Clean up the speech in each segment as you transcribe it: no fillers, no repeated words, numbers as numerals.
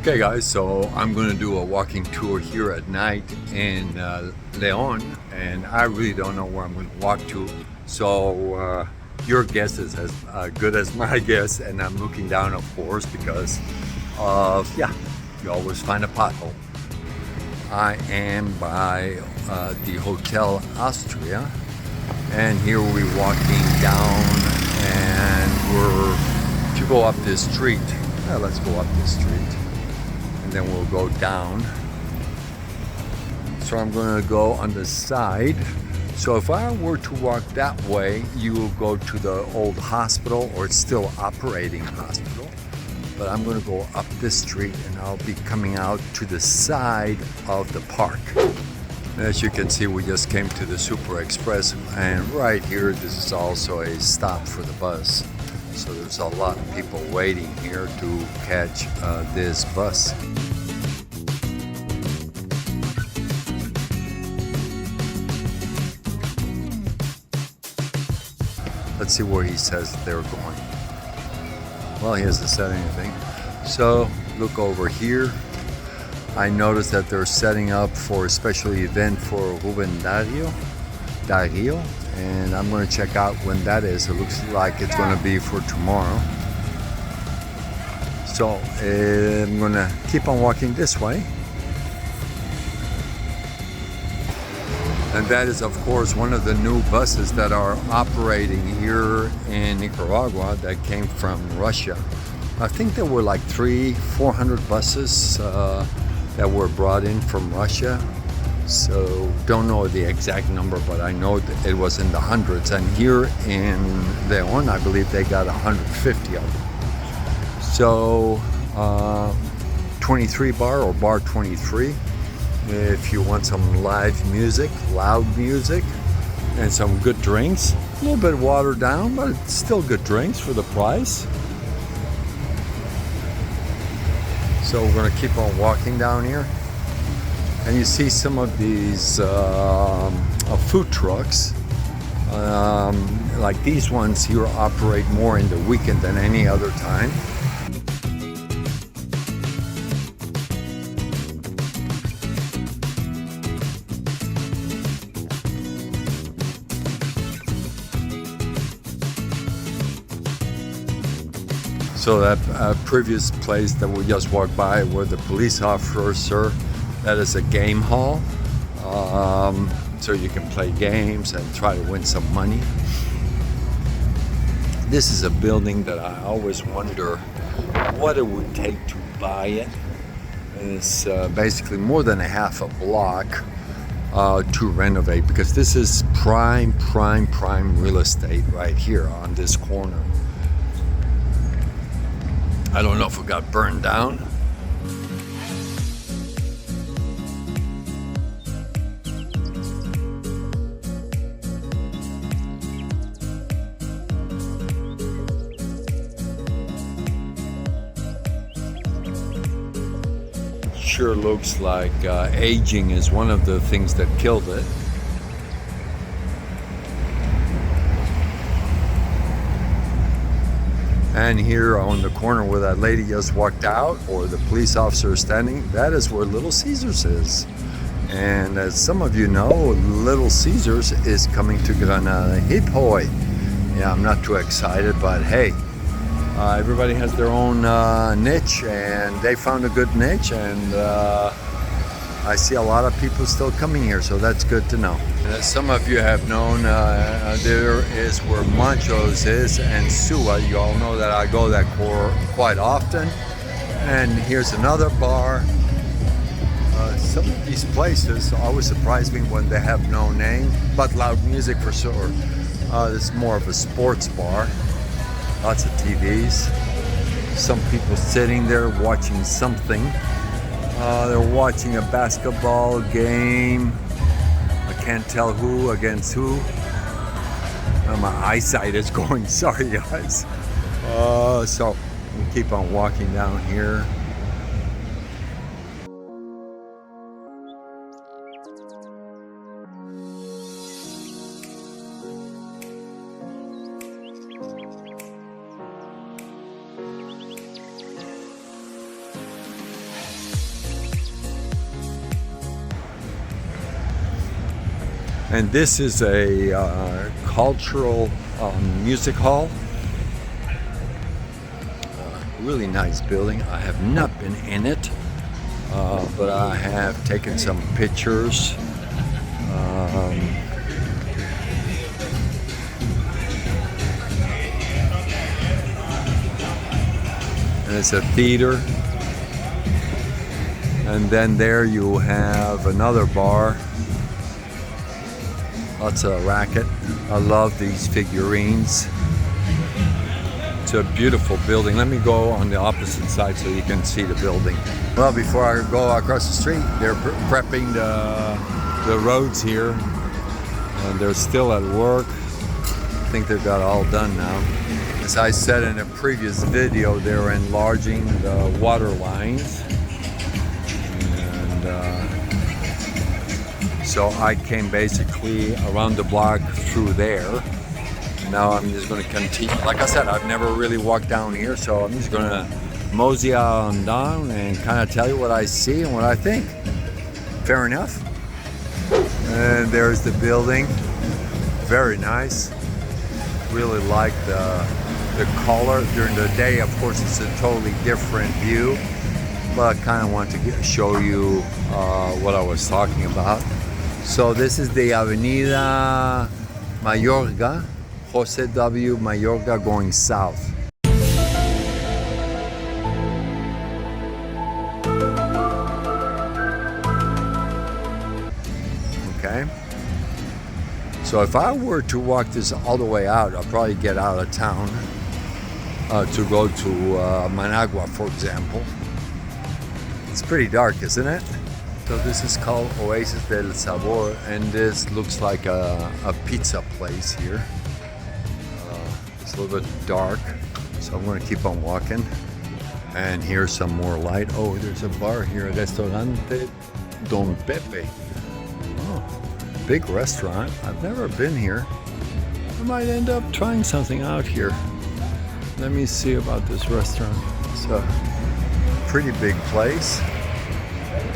Okay guys, so I'm going to do a walking tour here at night in Leon, and I really don't know where I'm going to walk to, so your guess is as good as my guess, and I'm looking down, of course, because of, yeah, you always find a pothole. I am by the Hotel Austria, and here we're walking down, and we're to go up this street. Let's go up this street. And then we'll go down. So I'm going to go on the side. So if I were to walk that way, you will go to the old hospital, or it's still operating hospital. But I'm going to go up this street, and I'll be coming out to the side of the park. As you can see, we just came to the Super Express, and right here, this is also a stop for the bus. So there's a lot of people waiting here to catch this bus. Let's see where he says they're going. Well, he hasn't said anything. So look over here. I noticed that they're setting up for a special event for Ruben Dario, and I'm going to check out when that is. It looks like it's going to be for tomorrow. So I'm going to keep on walking this way. And that is, of course, one of the new buses that are operating here in Nicaragua that came from Russia. I think there were like 400 buses that were brought in from Russia. So don't know the exact number, but I know that it was in the hundreds. And here in Leon, I believe they got 150 of them. So 23 bar or bar 23. If you want some live music, loud music, and some good drinks. A little bit watered down, but it's still good drinks for the price. So we're going to keep on walking down here. And you see some of these food trucks, like these ones here, operate more in the weekend than any other time. So that previous place that we just walked by where the police officer, that is a game hall. So you can play games and try to win some money. This is a building that I always wonder what it would take to buy it. It's basically more than a half a block to renovate, because this is prime real estate right here on this corner. I don't know if it got burned down. Sure looks like aging is one of the things that killed it. And here on the corner where that lady just walked out, or the police officer is standing, that is where Little Caesars is. And as some of you know, Little Caesars is coming to Granada. Hip hoy! Yeah, I'm not too excited, but hey, everybody has their own niche, and they found a good niche, and I see a lot of people still coming here, so that's good to know. And as some of you have known, there is where Mancho's is, and Sua. You all know that I go that quite often. And here's another bar. Some of these places always surprise me when they have no name, but loud music for sure. This is more of a sports bar. Lots of TVs. Some people sitting there watching something. They're watching a basketball game. I can't tell who against who. My eyesight is going, sorry guys. So we'll keep on walking down here. And this is a cultural music hall. Really nice building. I have not been in it, but I have taken some pictures. And it's a theater. And then there you have another bar. Lots of racket. I love these figurines. It's a beautiful building. Let me go on the opposite side so you can see the building. Well, before I go across the street, they're prepping the roads here. And they're still at work. I think they've got it all done now. As I said in a previous video, they're enlarging the water lines. So I came basically around the block through there. Now I'm just going to continue. Like I said, I've never really walked down here, so I'm just going to mosey on down and kind of tell you what I see and what I think. Fair enough. And there's the building. Very nice. Really like the color. During the day, of course, it's a totally different view. But I kind of want to show you what I was talking about. So this is the Avenida Mayorga, Jose W. Mayorga going south. Okay. So if I were to walk this all the way out, I'll probably get out of town to go to Managua, for example. It's pretty dark, isn't it? So this is called Oasis del Sabor, and this looks like a pizza place here. It's a little bit dark, so I'm going to keep on walking. And here's some more light. Oh, there's a bar here, Restaurante Don Pepe. Oh, big restaurant. I've never been here. I might end up trying something out here. Let me see about this restaurant. It's a pretty big place.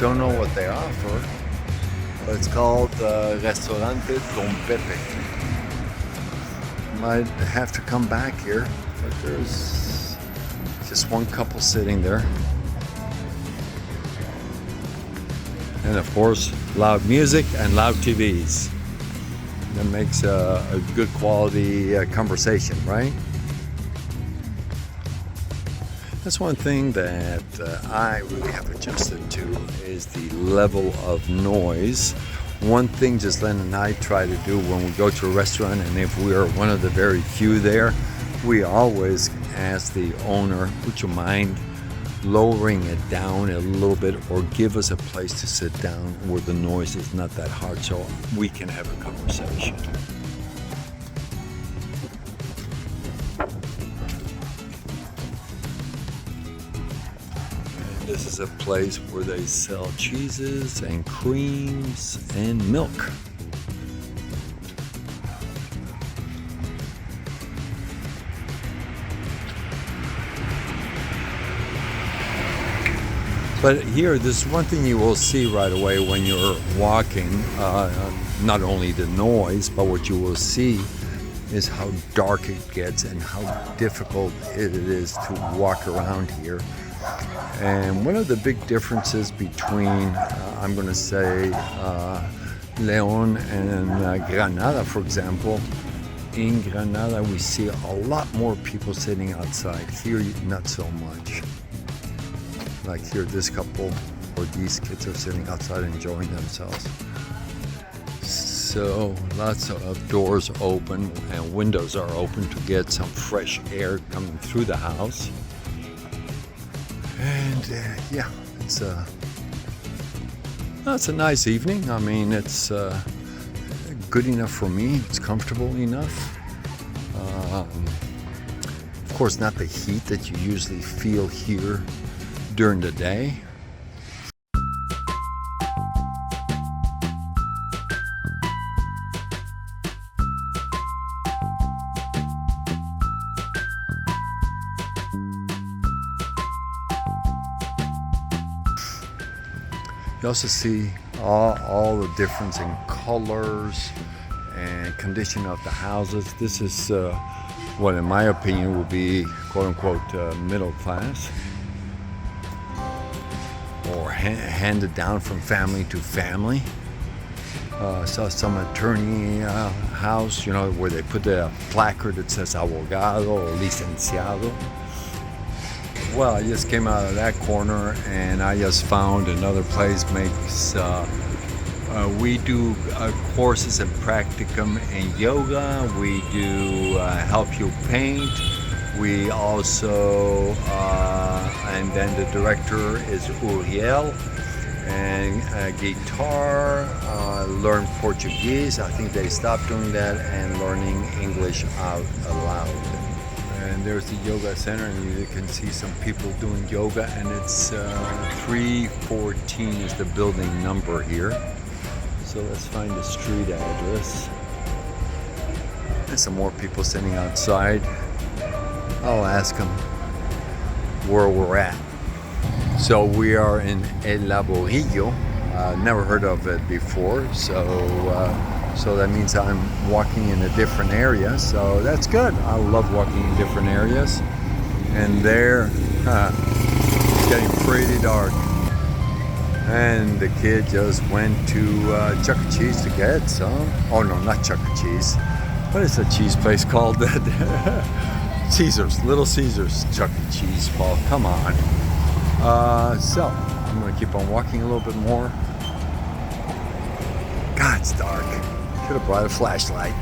Don't know what they offer, but it's called Restaurante Don Pepe. Might have to come back here, but there's just one couple sitting there. And of course, loud music and loud TVs. That makes a good quality conversation, right? That's one thing that I really have adjusted to is the level of noise. One thing Ghislaine and I try to do when we go to a restaurant, and if we are one of the very few there, we always ask the owner, would you mind lowering it down a little bit or give us a place to sit down where the noise is not that hard so we can have a conversation. This is a place where they sell cheeses and creams and milk. But here, there's one thing you will see right away when you're walking, not only the noise, but what you will see is how dark it gets and how difficult it is to walk around here. And one of the big differences between, I'm going to say, León and Granada, for example, in Granada we see a lot more people sitting outside. Here, not so much. Like here, this couple or these kids are sitting outside enjoying themselves. So lots of doors open and windows are open to get some fresh air coming through the house. And yeah, it's a nice evening. I mean, it's good enough for me. It's comfortable enough. Of course, not the heat that you usually feel here during the day. You also see all the difference in colors and condition of the houses. This is what in my opinion would be quote-unquote middle class, or handed down from family to family. Saw some attorney house, where they put a placard that says abogado or licenciado. Well, I just came out of that corner and I just found another place makes we do courses and practicum in yoga. We do help you paint. We also, and then the director is Uriel, and guitar, learn Portuguese. I think they stopped doing that, and learning English out aloud. And there's the yoga center, and you can see some people doing yoga, and it's 314 is the building number here. So let's find the street address. There's some more people sitting outside. I'll ask them where we're at. So we are in El Laborillo. Never heard of it before, so that means I'm walking in a different area. So that's good. I love walking in different areas. And there, it's getting pretty dark. And the kid just went to Chuck E. Cheese to get some. Oh no, not Chuck E. Cheese. What is the cheese place called? Caesars, Little Caesars, Chuck E. Cheese, Paul. Come on. So I'm gonna keep on walking a little bit more. God, it's dark. Should have brought a flashlight.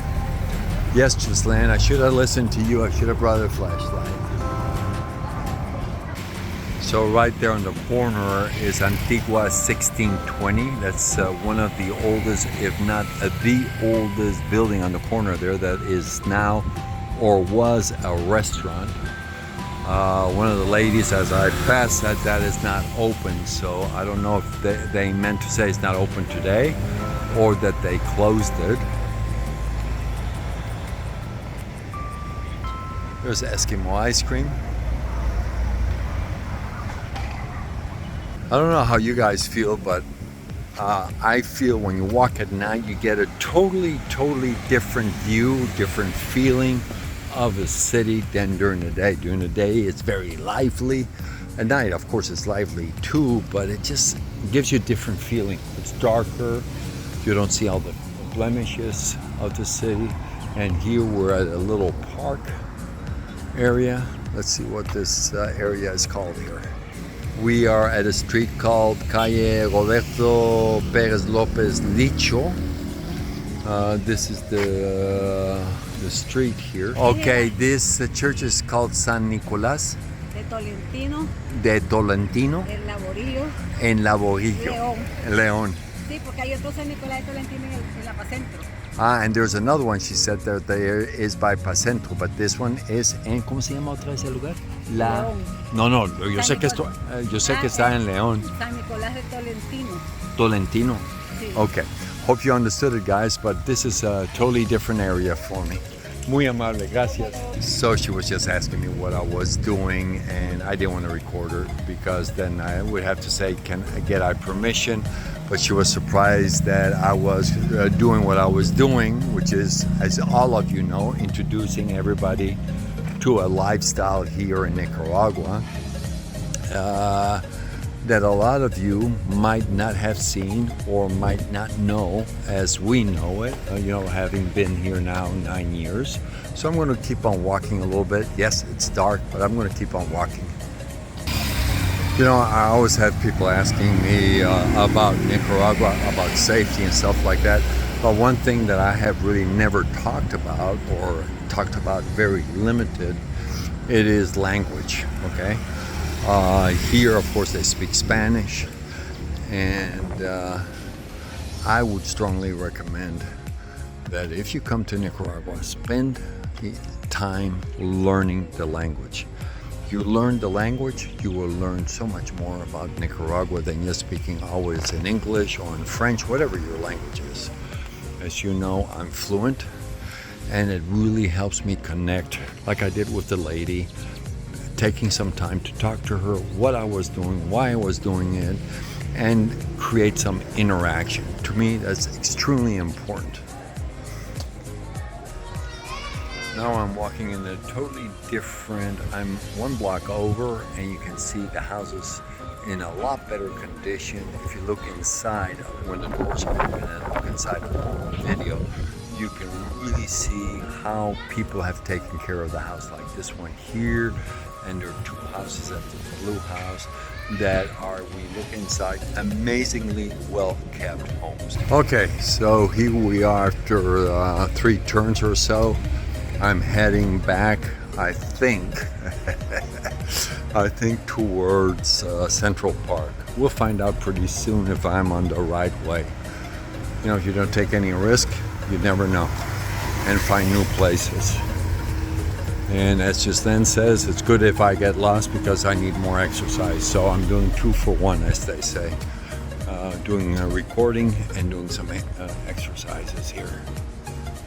Yes, Gislaine, I should have listened to you. I should have brought a flashlight. So right there on the corner is Antigua 1620. That's one of the oldest, if not the oldest building on the corner there that is now or was a restaurant. One of the ladies as I passed said that is not open, so I don't know if they meant to say it's not open today or that they closed it. There's Eskimo ice cream. I don't know how you guys feel, but I feel when you walk at night, you get a totally different view, different feeling of a city than during the day. During the day, it's very lively. At night, of course, it's lively too, but it just gives you a different feeling. It's darker. You don't see all the blemishes of the city. And here we're at a little park area. Let's see what this area is called here. We are at a street called Calle Roberto Pérez López Licho. This is the street here. Okay, this church is called San Nicolás de Tolentino El Laborillo, en Laborillo, León. Sí, porque hay otro San Nicolás de Tolentino en la Pacentro. And there's another one she said that there is by Pacentro, but this one is en, ¿cómo se llama otra vez el lugar? León. No, yo sé que está en León. San Nicolás de Tolentino. Tolentino. Sí. Okay. Hope you understood it, guys, but this is a totally different area for me. Muy amable, gracias. So she was just asking me what I was doing, and I didn't want to record her because then I would have to say, can I get permission? But she was surprised that I was doing what I was doing, which is, as all of you know, introducing everybody to a lifestyle here in Nicaragua that a lot of you might not have seen or might not know as we know it, having been here now 9 years. So I'm going to keep on walking a little bit. Yes, it's dark, but I'm going to keep on walking. I always have people asking me about Nicaragua, about safety and stuff like that. But one thing that I have really never talked about, or talked about very limited, it is language, okay? Here, of course, they speak Spanish, and I would strongly recommend that if you come to Nicaragua, spend time learning the language. You learn the language, you will learn so much more about Nicaragua than just speaking always in English or in French, whatever your language is. As you know, I'm fluent, and it really helps me connect, like I did with the lady, taking some time to talk to her, what I was doing, why I was doing it, and create some interaction. To me, that's extremely important. Now I'm walking in a totally different, I'm one block over, and you can see the houses in a lot better condition. If you look inside, when the doors are open and look inside of the video, you can really see how people have taken care of the house, like this one here, and there are two houses at the blue house that are, we look inside, amazingly well kept homes. Okay, so here we are after 3 turns or so. I'm heading back, I think, towards Central Park. We'll find out pretty soon if I'm on the right way. You know, if you don't take any risk, you never know, and find new places. And as just then says, it's good if I get lost because I need more exercise. So I'm doing 2 for 1, as they say. Doing a recording and doing some exercises here.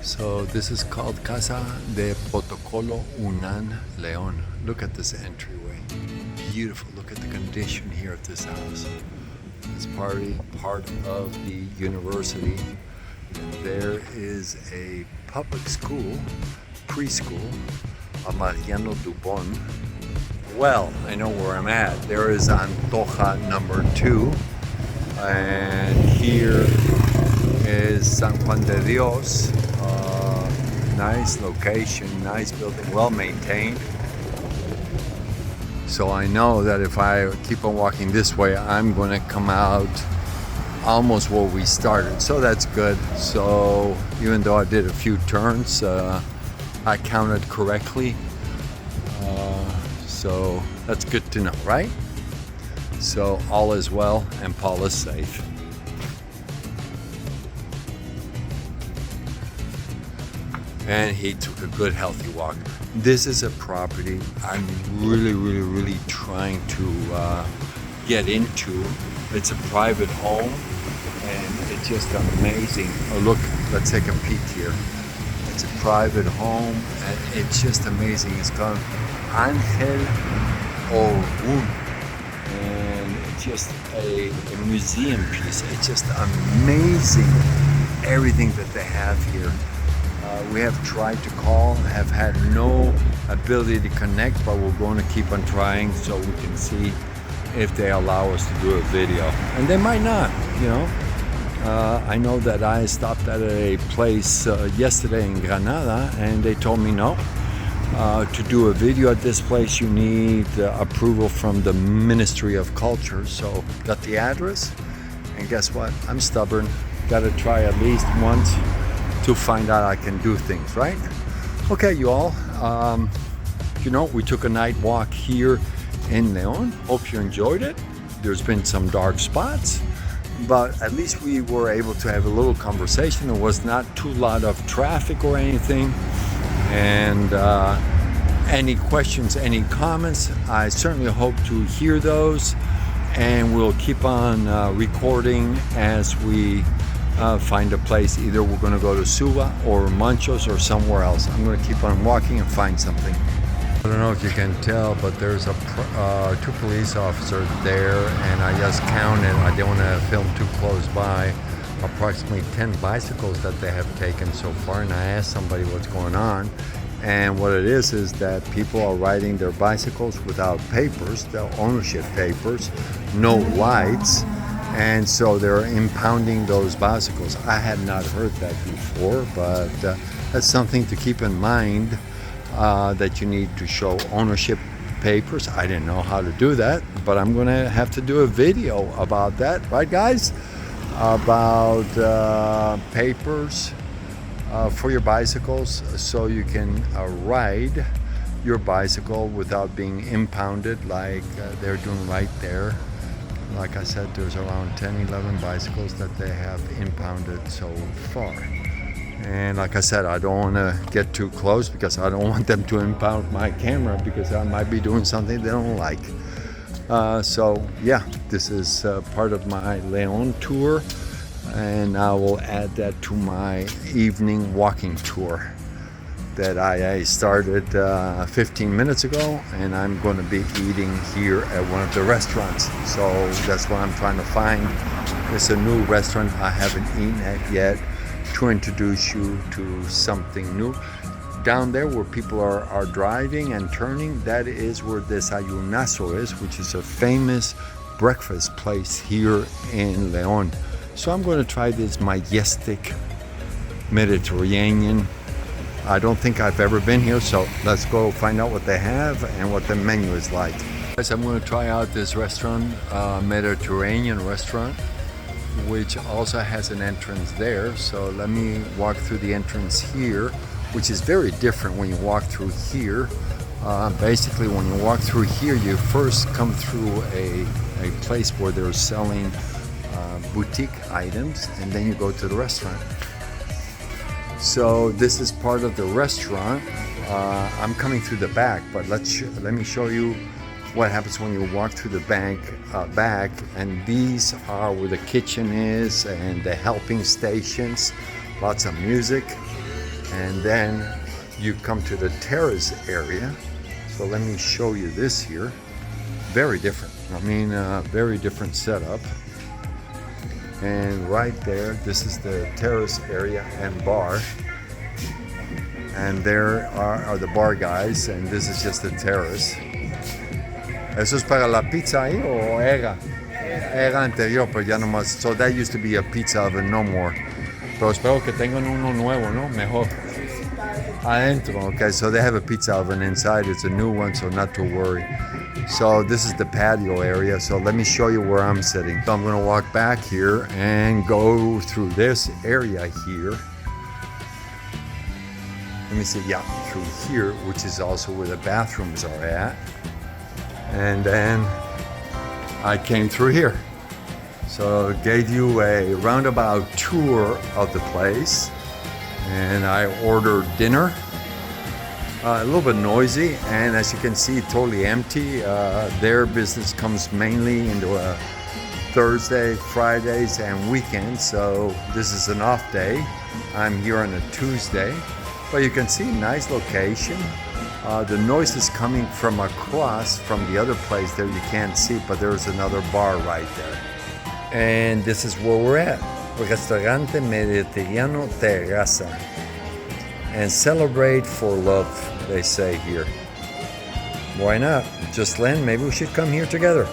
So this is called Casa de Protocolo Unan León. Look at this entryway. Beautiful. Look at the condition here of this house. It's part of the university. There is a public school, preschool, a Mariano Dubon. Well, I know where I'm at. There is Antoja number 2. And here is San Juan de Dios. Nice location, nice building, well maintained. So I know that if I keep on walking this way, I'm going to come out almost where we started. So that's good. So even though I did a few turns, I counted correctly. So that's good to know, right? So all is well and Paul is safe. And he took a good healthy walk. This is a property I'm really trying to get into. It's a private home and it's just amazing. Oh look, let's take a peek here. It's a private home and it's just amazing. It's called Angel Orun, and it's just a museum piece. It's just amazing everything that they have here. We have tried to call, have had no ability to connect, but we're going to keep on trying so we can see if they allow us to do a video. And they might not, you know. I know that I stopped at a place yesterday in Granada and they told me no. To do a video at this place you need approval from the Ministry of Culture. So got the address, and guess what? I'm stubborn. Got to try at least once to find out I can do things, right? Okay, you all. You know, we took a night walk here in León. Hope you enjoyed it. There's been some dark spots, but at least we were able to have a little conversation. There was not too lot of traffic or anything. And any questions, any comments, I certainly hope to hear those. And we'll keep on recording as we find a place. Either we're going to go to Suba or Manchos or somewhere else. I'm going to keep on walking and find something. I don't know if you can tell, but there's 2 police officers there, and I just counted, I don't want to film too close by, approximately 10 bicycles that they have taken so far. And I asked somebody what's going on, and what it is that people are riding their bicycles without papers, the ownership papers, no lights, and so they're impounding those bicycles. I had not heard that before, but that's something to keep in mind, that you need to show ownership papers. I didn't know how to do that, but I'm going to have to do a video about that, right guys? About papers for your bicycles, so you can ride your bicycle without being impounded like they're doing right there. Like I said, there's around 10, 11 bicycles that they have impounded so far. And like I said, I don't want to get too close because I don't want them to impound my camera because I might be doing something they don't like. So yeah, this is part of my León tour, and I will add that to my evening walking tour. that I started 15 minutes ago, and I'm going to be eating here at one of the restaurants. So that's what I'm trying to find. It's a new restaurant I haven't eaten at yet, to introduce you to something new. Down there where people are driving and turning, that is where Desayunazo is, which is a famous breakfast place here in León. So I'm going to try this majestic Mediterranean. I don't think I've ever been here, so let's go find out what they have and what the menu is like. Guys, I'm going to try out this restaurant, Mediterranean restaurant, which also has an entrance there. So let me walk through the entrance here, which is very different when you walk through here. Basically, when you walk through here, you first come through a place where they're selling boutique items, and then you go to the restaurant. So this is part of the restaurant. I'm coming through the back, but let me show you what happens when you walk through the back. And these are where the kitchen is and the helping stations, lots of music. And then you come to the terrace area. So let me show you this here. Very different. I mean, very different setup. And right there, this is the terrace area and bar. And there are the bar guys, and this is just the terrace. ¿Eso es para la pizza ahí o era? Era anterior, pero ya no más. So that used to be a pizza oven, no more. Pero espero que tengan uno nuevo, ¿no? Mejor. Adentro, okay, so they have a pizza oven inside. It's a new one, so not to worry. So this is the patio area, so let me show you where I'm sitting. So I'm going to walk back here and go through this area here. Let me see, yeah, through here, which is also where the bathrooms are at. And then I came through here. So gave you a roundabout tour of the place. And I ordered dinner. A little bit noisy, and as you can see, totally empty. Their business comes mainly into a Thursday, Fridays, and weekends, so this is an off day. I'm here on a Tuesday, but you can see, nice location. The noise is coming from across from the other place there. You can't see, but there's another bar right there. And this is where we're at, Restaurante Mediterráneo Terraza. And celebrate for love, they say here. Why not? Ghislaine, maybe we should come here together.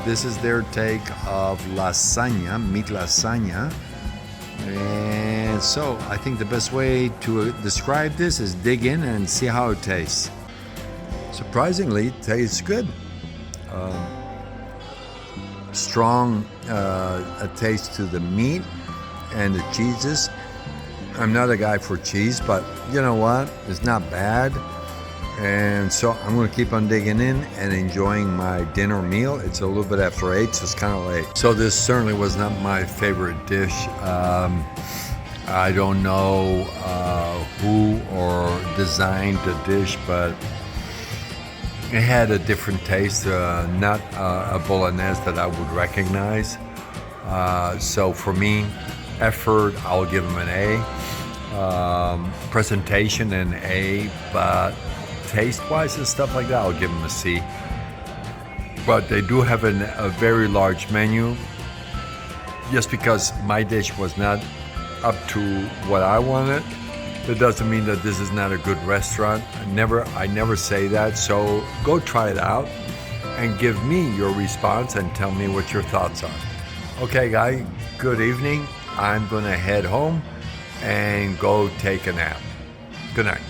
This is their take of lasagna, meat lasagna. And so I think the best way to describe this is dig in and see how it tastes. Surprisingly, it tastes good. Strong a taste to the meat and the cheeses. I'm not a guy for cheese, but you know what? It's not bad. And so I'm going to keep on digging in and enjoying my dinner meal. It's a little bit after 8, so it's kind of late. So this certainly was not my favorite dish. I don't know who or designed the dish, but it had a different taste, not a bolognese that I would recognize. So for me, effort, I'll give them an A. Presentation an A, but taste-wise and stuff like that, I'll give them a C. But they do have a very large menu. Just because my dish was not up to what I wanted, that doesn't mean that this is not a good restaurant. I never say that. So go try it out and give me your response and tell me what your thoughts are. Okay, guys, good evening. I'm gonna head home and go take a nap. Good night.